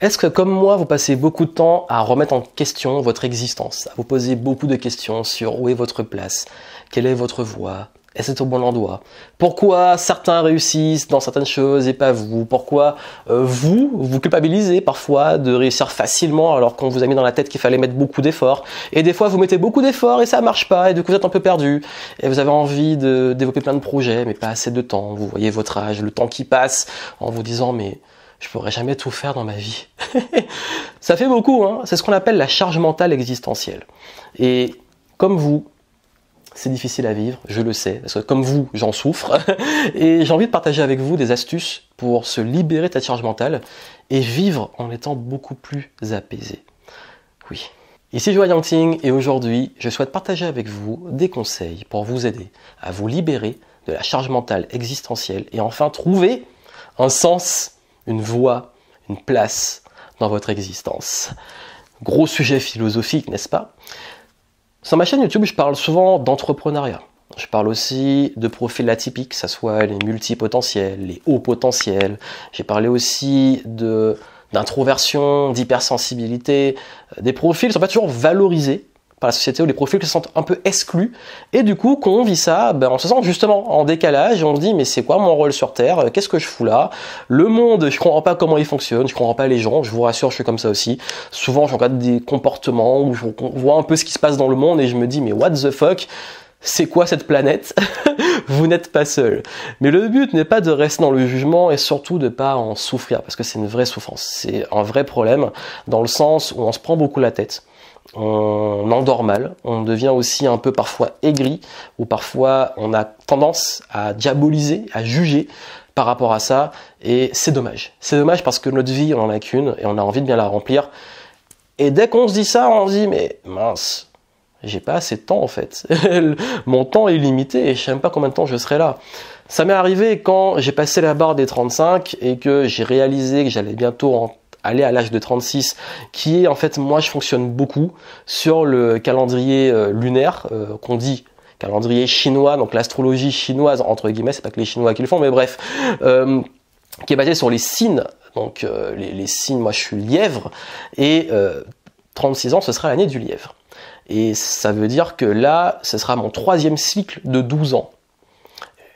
Est-ce que comme moi, vous passez beaucoup de temps à remettre en question votre existence, à vous poser beaucoup de questions sur où est votre place, quelle est votre voie, est-ce que c'est au bon endroit, pourquoi certains réussissent dans certaines choses et pas vous, pourquoi vous culpabilisez parfois de réussir facilement alors qu'on vous a mis dans la tête qu'il fallait mettre beaucoup d'efforts, et des fois vous mettez beaucoup d'efforts et ça marche pas et du coup vous êtes un peu perdu et vous avez envie de développer plein de projets mais pas assez de temps, vous voyez votre âge, le temps qui passe en vous disant mais je pourrais jamais tout faire dans ma vie. Ça fait beaucoup, hein. C'est ce qu'on appelle la charge mentale existentielle. Et comme vous, c'est difficile à vivre, je le sais, parce que comme vous, j'en souffre. Et j'ai envie de partager avec vous des astuces pour se libérer de cette charge mentale et vivre en étant beaucoup plus apaisé. Oui. Ici Joa Yangting et aujourd'hui, je souhaite partager avec vous des conseils pour vous aider à vous libérer de la charge mentale existentielle et enfin trouver un sens, une voie, une place dans votre existence. Gros sujet philosophique, n'est-ce pas? Sur ma chaîne YouTube, je parle souvent d'entrepreneuriat. Je parle aussi de profils atypiques, que ce soit les multipotentiels, les hauts potentiels. J'ai parlé aussi d'introversion, d'hypersensibilité. Des profils qui ne sont pas toujours valorisés par la société, ou des profils qui se sentent un peu exclus. Et du coup, quand on vit ça, on se sent justement en décalage et on se dit mais c'est quoi mon rôle sur Terre? Qu'est-ce que je fous là? Le monde, je comprends pas comment il fonctionne, je comprends pas les gens, je vous rassure, je suis comme ça aussi. Souvent, je regarde des comportements où je vois un peu ce qui se passe dans le monde et je me dis mais what the fuck? C'est quoi cette planète? Vous n'êtes pas seul. Mais le but n'est pas de rester dans le jugement et surtout de ne pas en souffrir parce que c'est une vraie souffrance. C'est un vrai problème dans le sens où on se prend beaucoup la tête. On endort mal, on devient aussi un peu parfois aigri, ou parfois on a tendance à diaboliser, à juger par rapport à ça, et c'est dommage. C'est dommage parce que notre vie, on en a qu'une, et on a envie de bien la remplir. Et dès qu'on se dit ça, on se dit, mais mince, j'ai pas assez de temps en fait. Mon temps est limité et je sais même pas combien de temps je serai là. Ça m'est arrivé quand j'ai passé la barre des 35 et que j'ai réalisé que j'allais bientôt aller à l'âge de 36, qui est en fait, moi je fonctionne beaucoup sur le calendrier lunaire, qu'on dit calendrier chinois, donc l'astrologie chinoise, entre guillemets, c'est pas que les Chinois qui le font, mais bref, qui est basé sur les signes, donc les signes, moi je suis lièvre, et 36 ans, ce sera l'année du lièvre. Et ça veut dire que là, ce sera mon 3e cycle de 12 ans.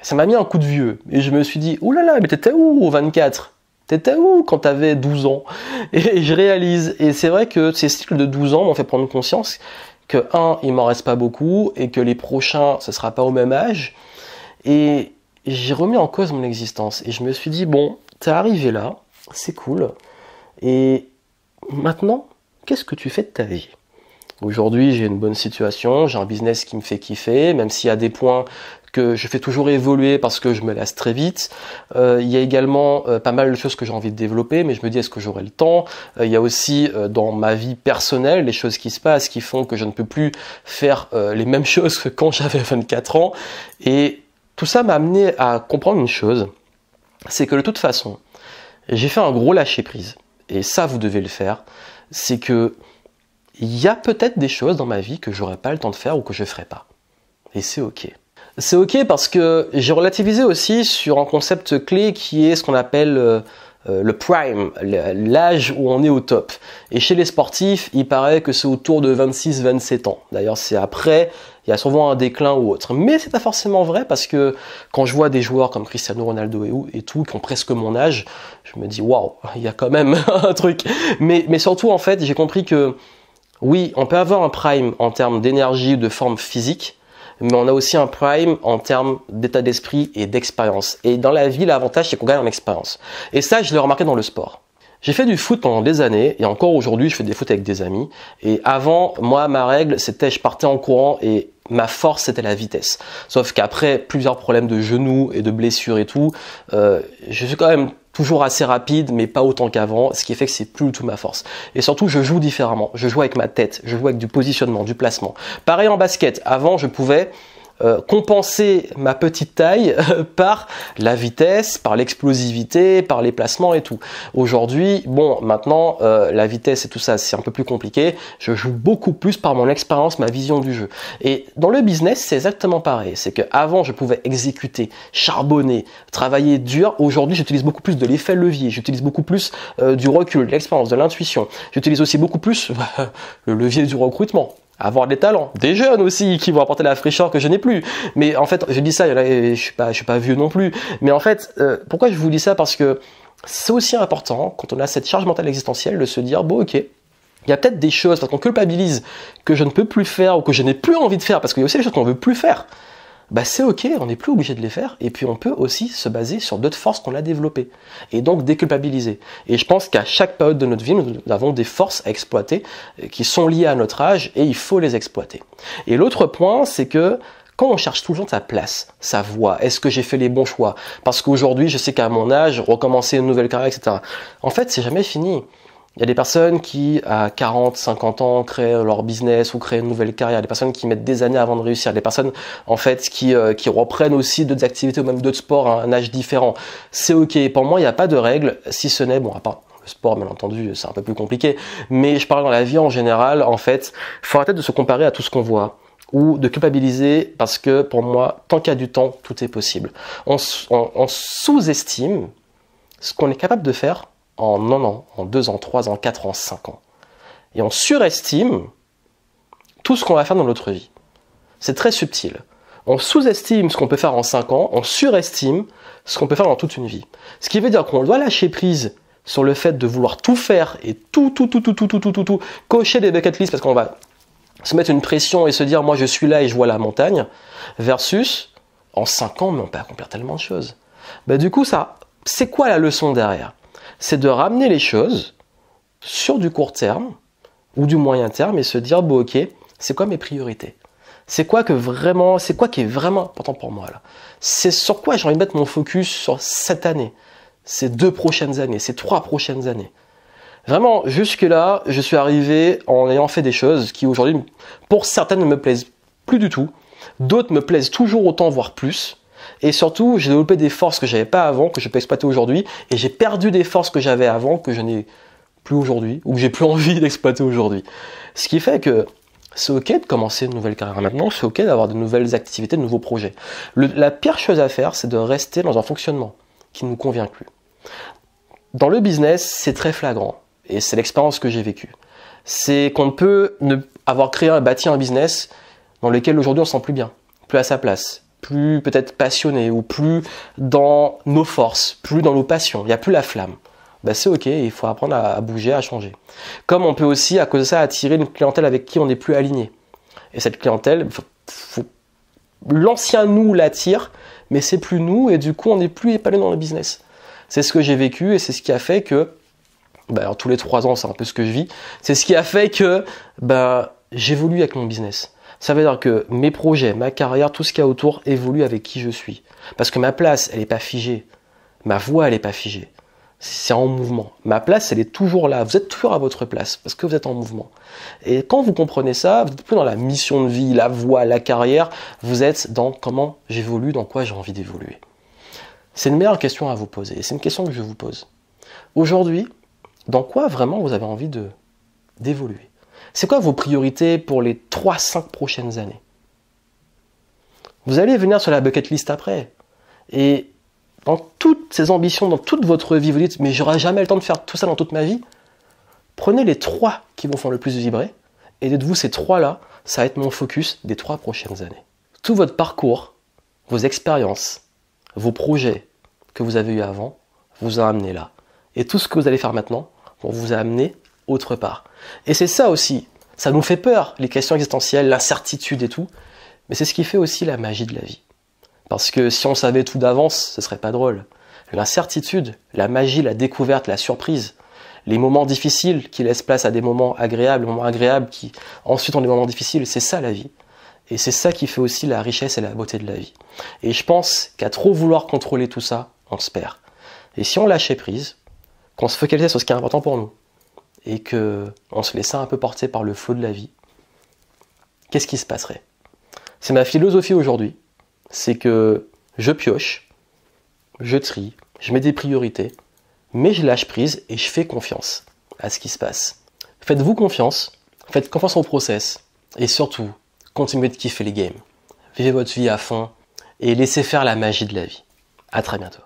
Ça m'a mis un coup de vieux, et je me suis dit, oulala, mais t'étais où au 24 ? T'étais où quand t'avais 12 ans? Et je réalise, et c'est vrai que ces cycles de 12 ans m'ont fait prendre conscience que, il m'en reste pas beaucoup, et que les prochains, ce sera pas au même âge. Et j'ai remis en cause mon existence, et je me suis dit, bon, t'es arrivé là, c'est cool, et maintenant, qu'est-ce que tu fais de ta vie? Aujourd'hui, j'ai une bonne situation, j'ai un business qui me fait kiffer, même s'il y a des points que je fais toujours évoluer parce que je me lasse très vite. Il y a également pas mal de choses que j'ai envie de développer, mais je me dis est-ce que j'aurai le temps? Il y a aussi dans ma vie personnelle des choses qui se passent qui font que je ne peux plus faire les mêmes choses que quand j'avais 24 ans. Et tout ça m'a amené à comprendre une chose, c'est que de toute façon, j'ai fait un gros lâcher-prise. Et ça, vous devez le faire. C'est que il y a peut-être des choses dans ma vie que j'aurai pas le temps de faire ou que je ferai pas. Et c'est ok. C'est ok parce que j'ai relativisé aussi sur un concept clé qui est ce qu'on appelle le prime, l'âge où on est au top. Et chez les sportifs, il paraît que c'est autour de 26-27 ans. D'ailleurs, c'est après, il y a souvent un déclin ou autre. Mais c'est pas forcément vrai parce que quand je vois des joueurs comme Cristiano Ronaldo et tout, qui ont presque mon âge, je me dis waouh, il y a quand même un truc. Mais surtout, en fait, j'ai compris que oui, on peut avoir un prime en termes d'énergie ou de forme physique, mais on a aussi un prime en termes d'état d'esprit et d'expérience. Et dans la vie, l'avantage, c'est qu'on gagne en expérience. Et ça, je l'ai remarqué dans le sport. J'ai fait du foot pendant des années, et encore aujourd'hui, je fais des foot avec des amis. Et avant, moi, ma règle, c'était je partais en courant, et ma force, c'était la vitesse. Sauf qu'après plusieurs problèmes de genoux et de blessures et tout, je suis quand même toujours assez rapide, mais pas autant qu'avant, ce qui fait que c'est plus du tout ma force. Et surtout, je joue différemment. Je joue avec ma tête, je joue avec du positionnement, du placement. Pareil en basket. Avant, je pouvais compenser ma petite taille par la vitesse, par l'explosivité, par les placements et tout. Aujourd'hui, bon, maintenant, la vitesse et tout ça, c'est un peu plus compliqué. Je joue beaucoup plus par mon expérience, ma vision du jeu. Et dans le business, c'est exactement pareil. C'est qu'avant, je pouvais exécuter, charbonner, travailler dur. Aujourd'hui, j'utilise beaucoup plus de l'effet levier. J'utilise beaucoup plus du recul, de l'expérience, de l'intuition. J'utilise aussi beaucoup plus le levier du recrutement. Avoir des talents, des jeunes aussi qui vont apporter la fraîcheur que je n'ai plus. Mais en fait, je dis ça, je suis pas vieux non plus. Mais en fait, pourquoi je vous dis ça? Parce que c'est aussi important, quand on a cette charge mentale existentielle, de se dire, bon ok, il y a peut-être des choses, parce qu'on culpabilise, que je ne peux plus faire ou que je n'ai plus envie de faire, parce qu'il y a aussi des choses qu'on ne veut plus faire. Bah c'est ok, on n'est plus obligé de les faire, et puis on peut aussi se baser sur d'autres forces qu'on a développées, et donc déculpabiliser. Et je pense qu'à chaque période de notre vie, nous avons des forces à exploiter, qui sont liées à notre âge, et il faut les exploiter. Et l'autre point, c'est que quand on cherche toujours sa place, sa voie, est-ce que j'ai fait les bons choix? Parce qu'aujourd'hui, je sais qu'à mon âge, recommencer une nouvelle carrière, etc. En fait, c'est jamais fini. Il y a des personnes qui, à 40, 50 ans, créent leur business ou créent une nouvelle carrière. Des personnes qui mettent des années avant de réussir. Des personnes, en fait, qui reprennent aussi d'autres activités ou même d'autres sports à un âge différent. C'est ok. Pour moi, il n'y a pas de règle, si ce n'est, bon, à part le sport, bien entendu, c'est un peu plus compliqué. Mais je parle dans la vie en général, en fait, il faut arrêter de se comparer à tout ce qu'on voit, ou de culpabiliser, parce que pour moi, tant qu'il y a du temps, tout est possible. On sous-estime ce qu'on est capable de faire en 1 an, en 2 ans, 3 ans, 4 ans, 5 ans. Et on surestime tout ce qu'on va faire dans notre vie. C'est très subtil. On sous-estime ce qu'on peut faire en 5 ans, on surestime ce qu'on peut faire dans toute une vie. Ce qui veut dire qu'on doit lâcher prise sur le fait de vouloir tout faire et tout, cocher des bucket lists parce qu'on va se mettre une pression et se dire moi je suis là et je vois la montagne, versus en 5 ans mais on peut accomplir tellement de choses. Bah, du coup, ça, c'est quoi la leçon derrière? C'est de ramener les choses sur du court terme ou du moyen terme et se dire bon ok, c'est quoi mes priorités? C'est quoi qui est vraiment important pour moi là? C'est sur quoi j'ai envie de mettre mon focus sur cette année, ces 2 prochaines années, ces 3 prochaines années. Vraiment, jusque-là, je suis arrivé en ayant fait des choses qui aujourd'hui, pour certaines, ne me plaisent plus du tout. D'autres me plaisent toujours autant, voire plus. Et surtout, j'ai développé des forces que je n'avais pas avant, que je peux exploiter aujourd'hui. Et j'ai perdu des forces que j'avais avant, que je n'ai plus aujourd'hui, ou que j'ai plus envie d'exploiter aujourd'hui. Ce qui fait que c'est ok de commencer une nouvelle carrière maintenant, c'est ok d'avoir de nouvelles activités, de nouveaux projets. La pire chose à faire, c'est de rester dans un fonctionnement qui ne nous convient plus. Dans le business, c'est très flagrant. Et c'est l'expérience que j'ai vécue. C'est qu'on peut avoir bâti un business dans lequel aujourd'hui on ne se sent plus bien, plus à sa place, plus peut-être passionné ou plus dans nos forces, plus dans nos passions. Il n'y a plus la flamme. Ben c'est ok, il faut apprendre à bouger, à changer. Comme on peut aussi, à cause de ça, attirer une clientèle avec qui on n'est plus aligné. Et cette clientèle, l'ancien nous l'attire, mais c'est plus nous et du coup on n'est plus épanoui dans le business. C'est ce que j'ai vécu et c'est ce qui a fait que alors, tous les 3 ans, c'est un peu ce que je vis. C'est ce qui a fait que j'évolue avec mon business. Ça veut dire que mes projets, ma carrière, tout ce qu'il y a autour évolue avec qui je suis. Parce que ma place, elle n'est pas figée. Ma voix, elle n'est pas figée. C'est en mouvement. Ma place, elle est toujours là. Vous êtes toujours à votre place parce que vous êtes en mouvement. Et quand vous comprenez ça, vous n'êtes plus dans la mission de vie, la voie, la carrière. Vous êtes dans comment j'évolue, dans quoi j'ai envie d'évoluer. C'est une meilleure question à vous poser. Et c'est une question que je vous pose. Aujourd'hui, dans quoi vraiment vous avez envie d'évoluer? C'est quoi vos priorités pour les 3-5 prochaines années? Vous allez venir sur la bucket list après. Et dans toutes ces ambitions, dans toute votre vie, vous dites, mais j'aurai jamais le temps de faire tout ça dans toute ma vie. Prenez les 3 qui vous font le plus vibrer. Et dites-vous, ces 3-là, ça va être mon focus des 3 prochaines années. Tout votre parcours, vos expériences, vos projets que vous avez eu avant, vous a amené là. Et tout ce que vous allez faire maintenant, on vous a amené autre part. Et c'est ça aussi, ça nous fait peur, les questions existentielles, l'incertitude et tout, mais c'est ce qui fait aussi la magie de la vie. Parce que si on savait tout d'avance, ce serait pas drôle. L'incertitude, la magie, la découverte, la surprise, les moments difficiles qui laissent place à des moments agréables, les moments agréables qui ensuite ont des moments difficiles, c'est ça la vie. Et c'est ça qui fait aussi la richesse et la beauté de la vie. Et je pense qu'à trop vouloir contrôler tout ça, on se perd. Et si on lâchait prise, qu'on se focalisait sur ce qui est important pour nous, et qu'on se laissait un peu porter par le flot de la vie, qu'est-ce qui se passerait? C'est ma philosophie aujourd'hui. C'est que je pioche, je trie, je mets des priorités, mais je lâche prise et je fais confiance à ce qui se passe. Faites-vous confiance, faites confiance au process et surtout, continuez de kiffer les games. Vivez votre vie à fond et laissez faire la magie de la vie. À très bientôt.